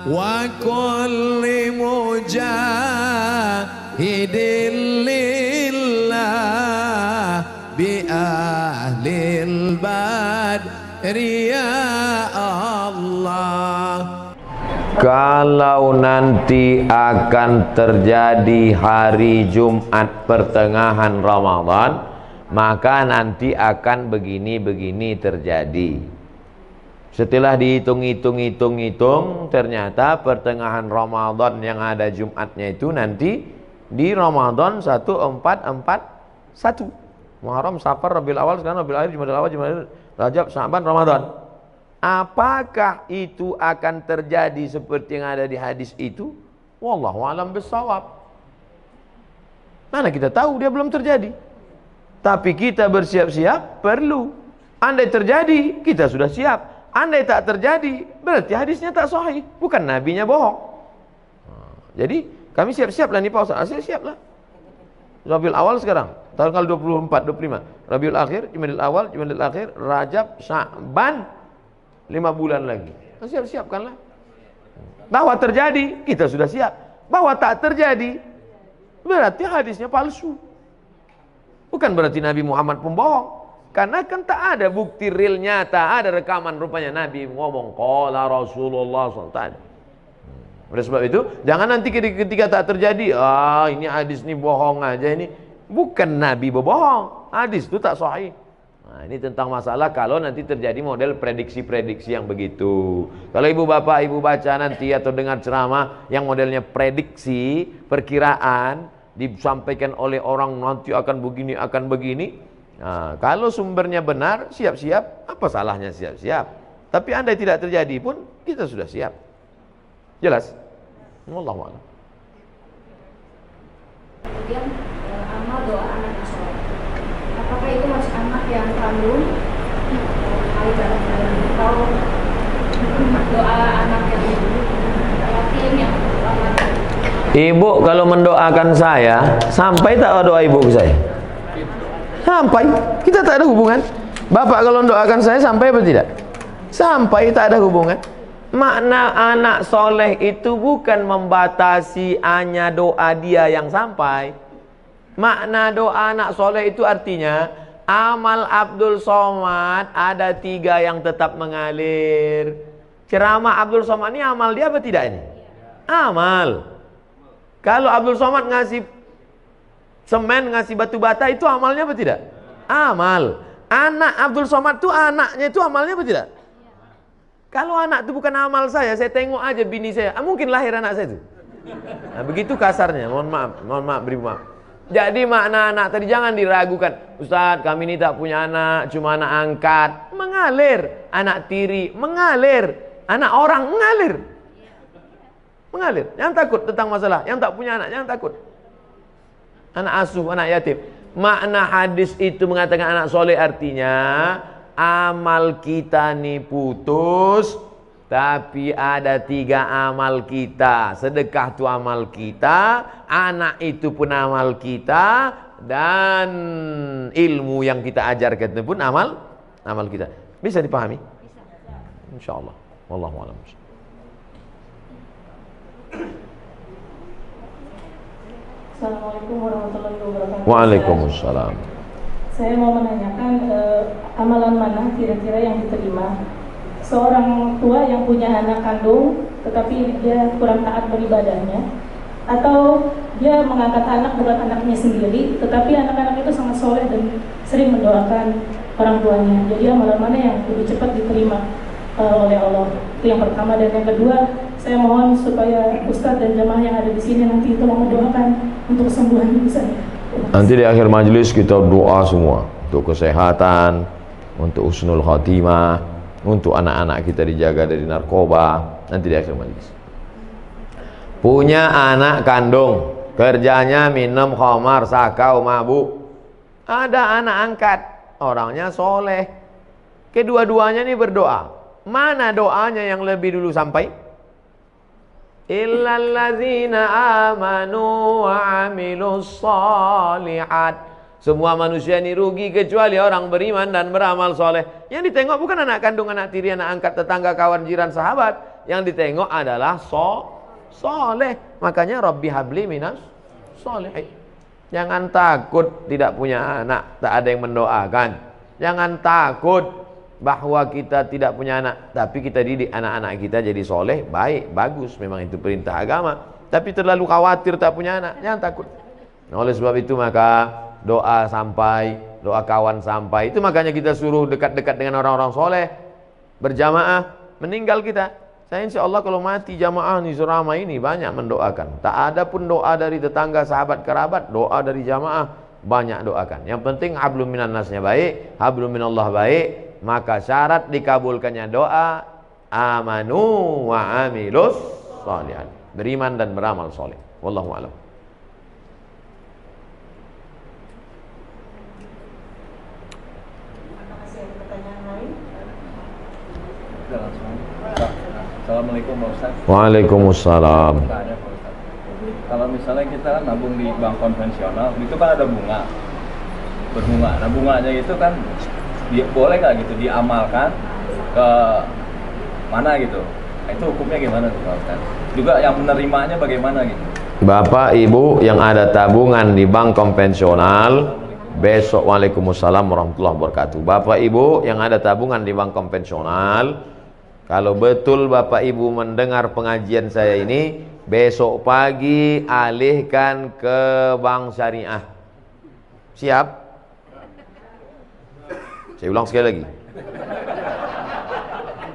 وكل مجاهد لله بأهل البدر يا الله. Kalau nanti akan terjadi hari Jumat pertengahan Ramadan, maka nanti akan begini-begini terjadi. Setelah dihitung-hitung, ternyata pertengahan Ramadan yang ada Jumatnya itu nanti di Ramadan 1441. Muharram, Safar, Rabiul Awal, sekarang Rabiul Akhir, Jumadil Awal, Jumadil, Rajab, Sya'ban, Ramadan. Apakah itu akan terjadi seperti yang ada di hadis itu? Wallahu a'lam bissawab. Mana kita tahu, dia belum terjadi. Tapi kita bersiap-siap perlu. Andai terjadi, kita sudah siap. Andai tak terjadi, berarti hadisnya tak sahih, bukan nabinya bohong. Jadi kami siap-siap lah nih Pak Ustaz. Siap lah. Rabiul Awal sekarang, tanggal 24, 25. Rabiul Akhir, Jumadil Awal, Jumadil Akhir, Rajab, Sya'ban, 5 bulan lagi. Siap-siapkanlah. Bahwa terjadi, kita sudah siap. Bahwa tak terjadi, berarti hadisnya palsu. Bukan berarti Nabi Muhammad pembohong. Karena kan tak ada bukti real nyata, ada rekaman rupanya Nabi ngomong qala Rasulullah SAW. Oleh sebab itu, jangan nanti ketika tak terjadi, ini hadis ini bohong aja ini. Bukan Nabi berbohong, hadis itu tak sahih. Nah, ini tentang masalah kalau nanti terjadi model prediksi-prediksi yang begitu. Kalau ibu bapak ibu baca nanti atau dengar ceramah yang modelnya prediksi, perkiraan, disampaikan oleh orang nanti akan begini, akan begini. Nah, kalau sumbernya benar, siap-siap, apa salahnya siap-siap? Tapi andai tidak terjadi pun, kita sudah siap. Jelas? Wallahu a'lam. Kemudian amal doa anak soleh. Apakah itu masih anak yang kandung atau doa anak yang yatim yang Ibu kalau mendoakan saya, sampai tak doa ibu ke saya? Sampai. Kita tak ada hubungan. Bapak kalau mendoakan saya sampai apa tidak? Sampai, tak ada hubungan. Makna anak soleh itu bukan membatasi hanya doa dia yang sampai. Makna doa anak soleh itu artinya amal Abdul Somad ada 3 yang tetap mengalir. Ceramah Abdul Somad ini amal dia apa tidak ini? Amal. Kalau Abdul Somad ngasih semen, ngasih batu bata, itu amalnya apa tidak? Amal. Anak Abdul Somad itu anaknya itu amalnya apa tidak? Kalau anak itu bukan amal saya tengok aja bini saya, mungkin lahir anak saya itu. Nah, begitu kasarnya, mohon maaf, beri maaf. Jadi makna anak tadi jangan diragukan. Ustaz, kami ini tak punya anak, cuma anak angkat. Mengalir. Anak tiri, mengalir. Anak orang, mengalir. Mengalir. Jangan takut tentang masalah. Yang tak punya anak, jangan takut. Anak asuh, anak yatim. Makna hadis itu mengatakan anak soleh artinya amal kita nih putus, tapi ada 3 amal kita. Sedekah itu amal kita, anak itu pun amal kita, dan ilmu yang kita ajarkan itu pun amal kita. Bisa dipahami? Bisa. Insyaallah. Wallahu a'lam. Assalamualaikum warahmatullahi wabarakatuh. Waalaikumsalam. Saya mau menanyakan amalan mana kira-kira yang diterima seorang tua yang punya anak kandung tetapi dia kurang taat beribadahnya, atau dia mengangkat anak bukan anaknya sendiri tetapi anak-anak itu sangat soleh dan sering mendoakan orang tuanya. Jadi amalan mana yang lebih cepat diterima oleh Allah? Itu yang pertama. Dan yang kedua, saya mohon supaya Ustadz dan jamaah yang ada di sini nanti tolong mendoakan untuk kesembuhan ibu saya. Nanti di akhir majelis kita doa semua untuk kesehatan, untuk husnul khatimah, untuk anak-anak kita dijaga dari narkoba. Nanti di akhir majelis. Punya anak kandung, kerjanya minum khamar, sakau, mabuk. Ada anak angkat, orangnya soleh. Kedua-duanya ini berdoa. Mana doanya yang lebih dulu sampai? Illalladzina amanu wa amilus shalihat. Semua manusia ini rugi kecuali orang beriman dan beramal soleh. Yang ditengok bukan anak kandung, anak tiri, anak angkat, tetangga, kawan, jiran, sahabat. Yang ditengok adalah soleh. Makanya Rabbi habli minas solehin. Jangan takut tidak punya anak, tak ada yang mendoakan. Jangan takut bahwa kita tidak punya anak, tapi kita didik anak-anak kita jadi soleh, baik, bagus, memang itu perintah agama. Tapi terlalu khawatir tak punya anak, jangan takut. Nah, oleh sebab itu maka doa sampai, doa kawan sampai. Itu makanya kita suruh dekat-dekat dengan orang-orang soleh, berjamaah. Meninggal kita, saya insya Allah kalau mati jamaah di Surama ini banyak mendoakan. Tak ada pun doa dari tetangga, sahabat, kerabat, doa dari jamaah banyak doakan. Yang penting hablum minan nasnya baik, hablum minallah baik. Maka syarat dikabulkannya doa amanu wa amilus sholihan, beriman dan beramal soleh. Wallahu a'lam. Assalamualaikum Pak Ustaz. Waalaikumsalam. Kalau misalnya kita kan nabung di bank konvensional, itu kan ada bunga, berbunga. Nah bunganya itu kan boleh nggak gitu diamalkan ke mana gitu? Nah, itu hukumnya gimana tuh Pak Ustaz? Juga yang menerimanya bagaimana gitu? Bapak Ibu yang ada tabungan di bank konvensional besok, waalaikumsalam warahmatullahi wabarakatuh. Bapak Ibu yang ada tabungan di bank konvensional, kalau betul Bapak Ibu mendengar pengajian saya ini, besok pagi alihkan ke bank syariah. Siap? Saya ulang sekali lagi.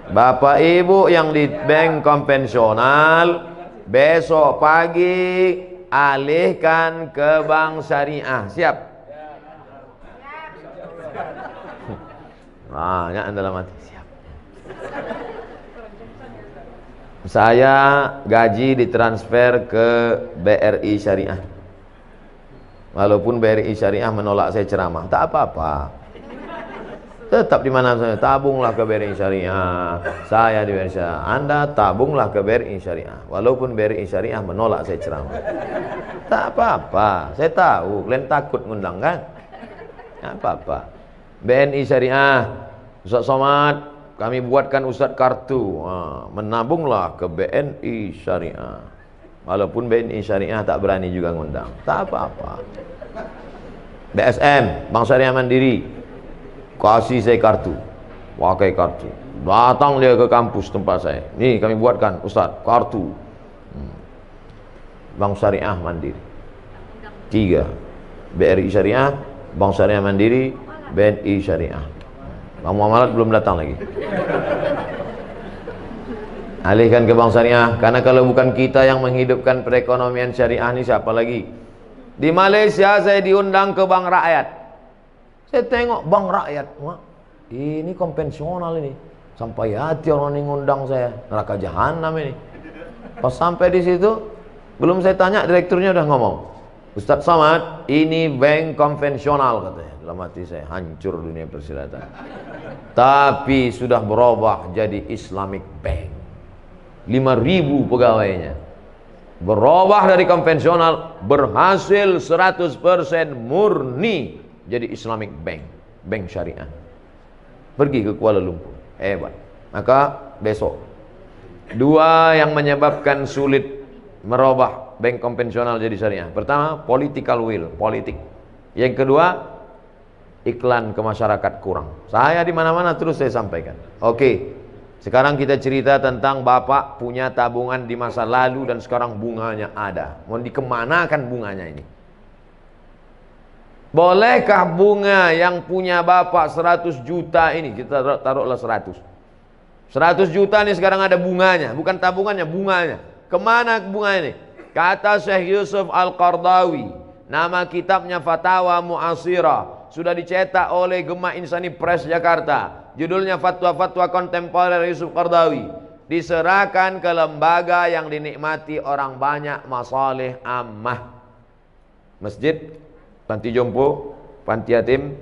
Bapak Ibu yang di bank konvensional, besok pagi alihkan ke bank syariah. Siap? Nah, ya anda mati. Siap. Saya gaji ditransfer ke BRI Syariah. Walaupun BRI Syariah menolak saya ceramah, tak apa-apa. Tetap di mana saya, tabunglah ke BRI Syariah. Saya di BRI Syariah. Anda tabunglah ke BRI Syariah. Walaupun BRI Syariah menolak saya ceramah. Tak apa-apa. Saya tahu kalian takut ngundang kan? Tak apa-apa. BNI Syariah, Ustaz Somad, kami buatkan Ustaz kartu, menabunglah ke BNI Syariah. Walaupun BNI Syariah tak berani juga ngundang, tak apa-apa. BSM, Bank Syariah Mandiri, kasih saya kartu, pakai kartu. Datang dia ke kampus tempat saya, nih kami buatkan Ustaz kartu Bank Syariah Mandiri. 3, BRI Syariah, Bank Syariah Mandiri, BNI Syariah. Bang Muamalat belum datang lagi. Alihkan ke bank syariah, karena kalau bukan kita yang menghidupkan perekonomian syariah ini siapa lagi? Di Malaysia saya diundang ke bank rakyat. Saya tengok bank rakyat, wah, ini konvensional ini. Sampai hati orang ini ngundang saya, neraka jahanam ini. Pas sampai di situ, belum saya tanya, direkturnya udah ngomong, Ustaz Somad, ini bank konvensional katanya. Dalam hati saya, hancur dunia persilatan. Tapi sudah berubah jadi Islamic Bank. 5.000 pegawainya. Berubah dari konvensional, berhasil 100% murni jadi Islamic Bank, bank syariah. Pergi ke Kuala Lumpur, hebat. Maka besok, 2 yang menyebabkan sulit merubah bank konvensional jadi syariah. Pertama, political will, politik. Yang kedua, iklan ke masyarakat kurang. Saya di mana-mana terus saya sampaikan. Oke, sekarang kita cerita tentang Bapak punya tabungan di masa lalu dan sekarang bunganya ada. Mau dikemanakan bunganya ini? Bolehkah bunga yang punya Bapak 100 juta ini, kita taruhlah 100 juta ini sekarang ada bunganya, bukan tabungannya, bunganya. Kemana bunga ini? Kata Syekh Yusuf Al-Qardawi, nama kitabnya Fatawa Mu'asirah, sudah dicetak oleh Gema Insani Press Jakarta. Judulnya Fatwa-Fatwa Kontemporer Yusuf Qardawi. Diserahkan ke lembaga yang dinikmati orang banyak, masalih ammah. Masjid, panti jompo, panti yatim,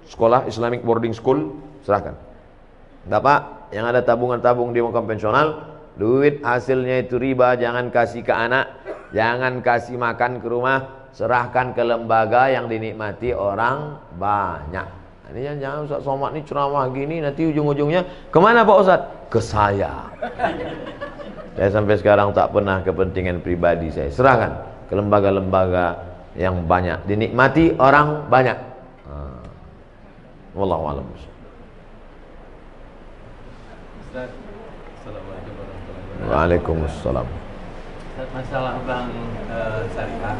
sekolah Islamic boarding school, serahkan. Bapak yang ada tabungan-tabung di konvensional, duit hasilnya itu riba, jangan kasih ke anak, jangan kasih makan ke rumah, serahkan ke lembaga yang dinikmati orang banyak. Ini jangan Ustaz Somad ini ceramah gini, nanti ujung-ujungnya kemana Pak Ustaz? Ke saya. Saya sampai sekarang tak pernah kepentingan pribadi saya serahkan ke lembaga-lembaga yang banyak dinikmati orang banyak. Wallahu a'lam. Ustaz, Assalamualaikum warahmatullahi wabarakatuh. Waalaikumsalam. Ustaz, masalah bank syariah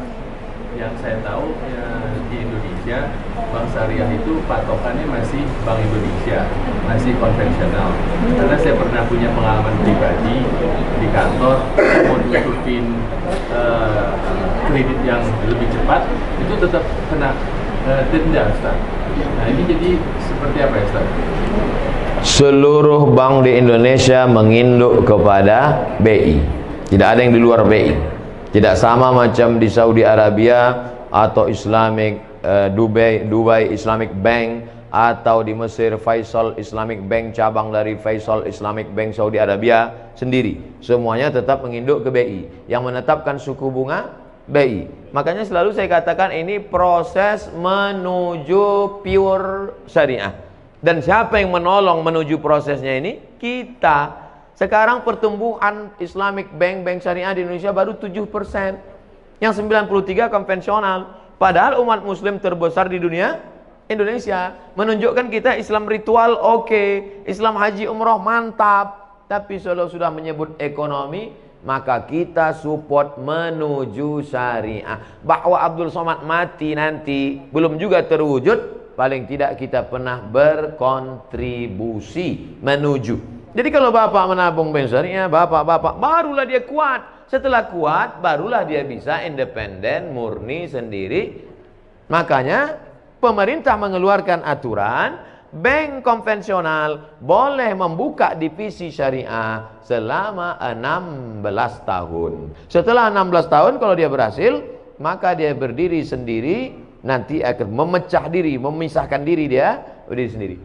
yang saya tahu ya, di Indonesia bank syariah itu patokannya masih Bank Indonesia, masih konvensional. Karena saya pernah punya pengalaman pribadi di kantor mau nutupin kredit yang lebih cepat itu tetap kena denda, Ustaz. Nah ini jadi seperti apa ya, Ustaz? Seluruh bank di Indonesia menginduk kepada BI. Tidak ada yang di luar BI. Tidak sama macam di Saudi Arabia atau Dubai Islamic Bank, atau di Mesir Faisal Islamic Bank, cabang dari Faisal Islamic Bank Saudi Arabia sendiri. Semuanya tetap menginduk ke BI. Yang menetapkan suku bunga BI. Makanya selalu saya katakan ini proses menuju pure syariah. Dan siapa yang menolong menuju prosesnya ini? Kita. Sekarang pertumbuhan Islamic Bank, bank syariah di Indonesia baru 7%. Yang 93 konvensional. Padahal umat muslim terbesar di dunia Indonesia. Menunjukkan kita Islam ritual oke, Islam haji umroh mantap. Tapi kalau sudah menyebut ekonomi, maka kita support menuju syariah. Bahwa Abdul Somad mati nanti belum juga terwujud, paling tidak kita pernah berkontribusi menuju. Jadi kalau bapak menabung bank syariah, bapak barulah dia kuat. Setelah kuat, barulah dia bisa independen, murni sendiri. Makanya pemerintah mengeluarkan aturan, bank konvensional boleh membuka divisi syariah selama 16 tahun. Setelah 16 tahun kalau dia berhasil, maka dia berdiri sendiri, nanti akan memecah diri, memisahkan diri dia berdiri sendiri.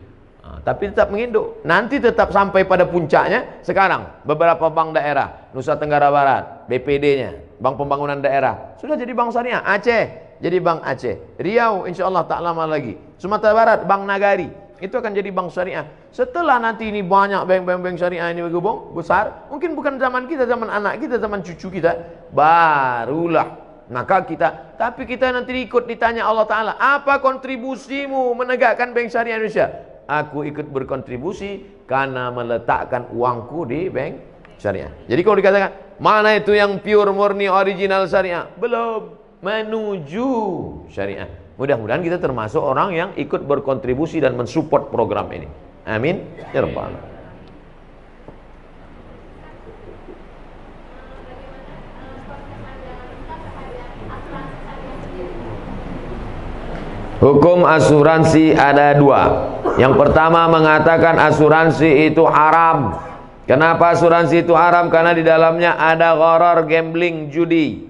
Tapi tetap menginduk. Nanti tetap sampai pada puncaknya. Sekarang beberapa bank daerah Nusa Tenggara Barat, BPD-nya, Bank Pembangunan Daerah, sudah jadi bank syariah. Aceh jadi bank Aceh. Riau insya Allah tak lama lagi. Sumatera Barat Bank Nagari, itu akan jadi bank syariah. Setelah nanti ini banyak bank syariah ini bergabung besar, mungkin bukan zaman kita, zaman anak kita, zaman cucu kita, barulah maka kita. Tapi kita nanti ikut ditanya Allah Ta'ala, apa kontribusimu menegakkan bank syariah Indonesia? Aku ikut berkontribusi karena meletakkan uangku di bank syariah. Jadi kalau dikatakan mana itu yang pure murni original syariah, belum, menuju syariah. Mudah-mudahan kita termasuk orang yang ikut berkontribusi dan mensupport program ini. Amin ya rabbal alamin. Hukum asuransi ada dua. Yang pertama mengatakan asuransi itu haram. Kenapa asuransi itu haram? Karena di dalamnya ada gharar, gambling, judi.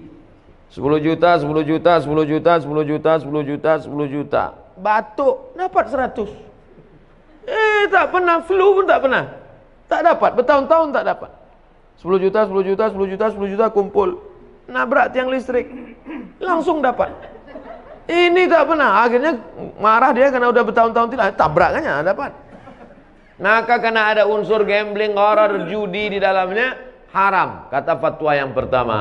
10 juta, 10 juta, 10 juta, 10 juta, 10 juta, 10 juta. Batuk dapat 100. Tak pernah, flu pun tak pernah. Tak dapat, bertahun-tahun tak dapat. 10 juta, 10 juta, 10 juta, 10 juta kumpul. Nabrak tiang listrik. Langsung dapat. Ini tak pernah, akhirnya marah dia karena udah bertahun-tahun tidak, tabrakannya dapat. Maka karena ada unsur gambling, gharar, judi di dalamnya, haram. Kata fatwa yang pertama.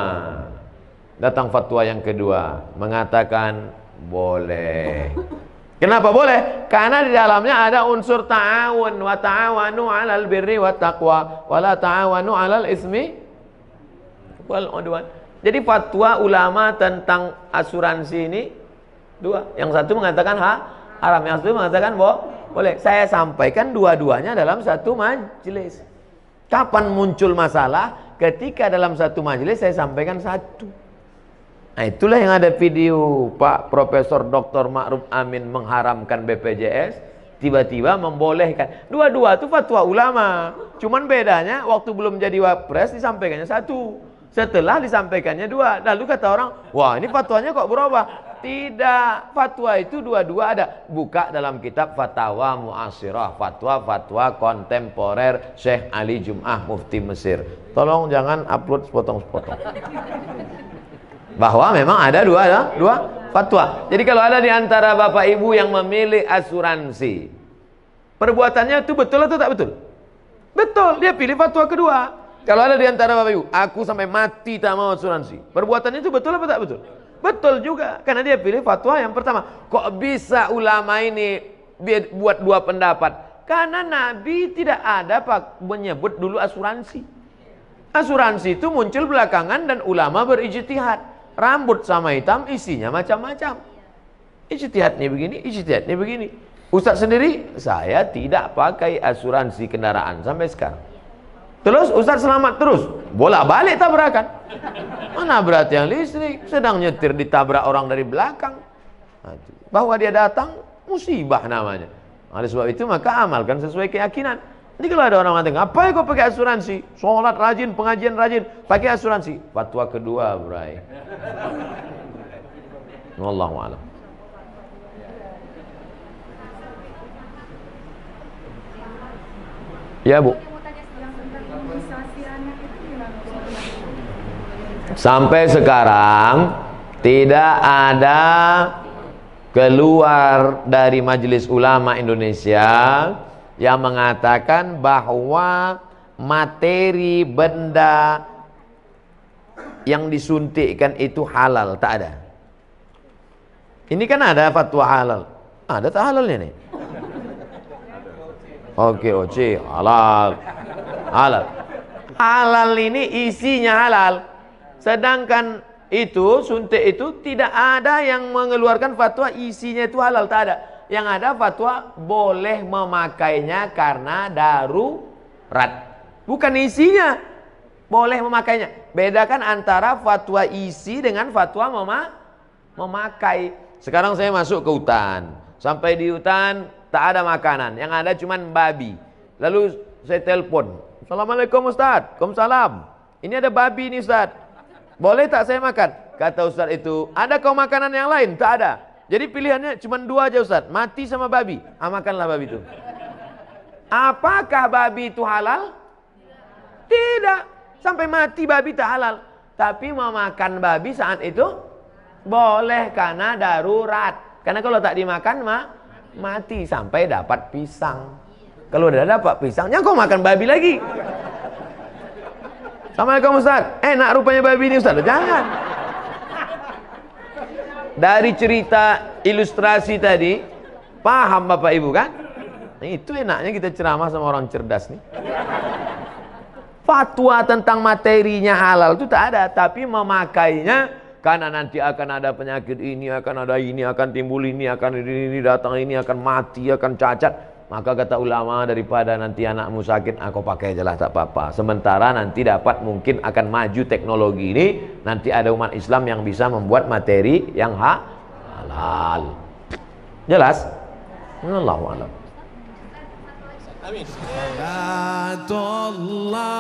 Datang fatwa yang kedua, mengatakan boleh. Kenapa boleh? Karena di dalamnya ada unsur ta'awun, wa ta'awanu 'alal birri wat taqwa, wa la ta'awanu 'alal ismi wal 'udwan. Jadi fatwa ulama tentang asuransi ini dua. Yang satu mengatakan haram, yang satu mengatakan boleh. Saya sampaikan dua-duanya dalam satu majelis. Kapan muncul masalah? Ketika dalam satu majelis saya sampaikan satu. Nah itulah yang ada video Pak Profesor Dr. Ma'ruf Amin mengharamkan BPJS, tiba-tiba membolehkan. Dua-dua itu fatwa ulama. Cuman bedanya waktu belum jadi wapres disampaikannya satu. Setelah disampaikannya dua. Lalu kata orang, wah ini fatwanya kok berubah? Tidak, fatwa itu dua-dua ada. Buka dalam kitab Fatwa Mu'asirah, fatwa-fatwa kontemporer Syekh Ali Jum'ah Mufti Mesir. Tolong jangan upload sepotong-sepotong. Bahwa memang ada dua fatwa. Jadi kalau ada di antara bapak ibu yang memilih asuransi, perbuatannya itu betul atau tak betul? Betul, dia pilih fatwa kedua. Kalau ada di antara Bapak Ibu, aku sampai mati tak mau asuransi. Perbuatannya itu betul apa tak betul? Betul juga, karena dia pilih fatwa yang pertama. Kok bisa ulama ini buat dua pendapat? Karena Nabi tidak ada menyebut dulu asuransi. Asuransi itu muncul belakangan dan ulama berijtihad. Rambut sama hitam isinya macam-macam. Ijtihadnya begini, ijtihadnya begini. Ustaz sendiri, saya tidak pakai asuransi kendaraan sampai sekarang. Terus Ustaz selamat terus, bolak-balik tabrakan. Mana berat yang listrik, sedang nyetir ditabrak orang dari belakang. Bahwa dia datang, musibah namanya. Oleh sebab itu maka amalkan sesuai keyakinan. Jadi kalau ada orang mengatakan, ngapain kau pakai asuransi? Sholat rajin, pengajian rajin, pakai asuransi. Fatwa kedua, bray. Wallahu a'lam. Ya Bu. Sampai sekarang tidak ada keluar dari Majelis Ulama Indonesia yang mengatakan bahwa materi benda yang disuntikkan itu halal. Tak ada. Ini kan ada fatwa halal. Ada tak halalnya nih? Oke, oke, halal. Halal. Halal ini isinya halal. Sedangkan itu, suntik itu tidak ada yang mengeluarkan fatwa isinya itu halal. Tak ada. Yang ada fatwa boleh memakainya karena darurat. Bukan isinya. Boleh memakainya. Bedakan antara fatwa isi dengan fatwa memakai. Sekarang saya masuk ke hutan. Sampai di hutan tak ada makanan. Yang ada cuma babi. Lalu saya telepon. Assalamualaikum Ustaz. Waalaikumsalam. Ini ada babi nih Ustaz. Boleh tak saya makan? Kata Ustaz itu, ada kau makanan yang lain? Tak ada. Jadi pilihannya cuma dua aja Ustaz. Mati sama babi. Makanlah babi itu. Apakah babi itu halal? Tidak. Sampai mati babi tak halal. Tapi memakan babi saat itu boleh karena darurat. Karena kalau tak dimakan mati sampai dapat pisang. Kalau udah dapat pisangnya kau makan babi lagi. Assalamualaikum Ustaz. Enak rupanya babi ini Ustaz. Jangan. Dari cerita ilustrasi tadi, paham Bapak Ibu kan? Itu enaknya kita ceramah sama orang cerdas nih. Fatwa tentang materinya halal itu tak ada, tapi memakainya karena nanti akan ada penyakit ini, akan ada ini, akan timbul ini, akan ini datang ini, akan mati, akan cacat. Maka kata ulama, daripada nanti anakmu sakit, aku pakai aja lah tak apa-apa. Sementara nanti dapat mungkin akan maju teknologi ini, nanti ada umat Islam yang bisa membuat materi yang halal. Jelas? Allahu a'lam. Salatullah,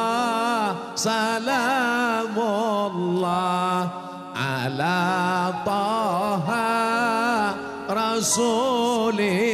salamullah ala taha rasulillah.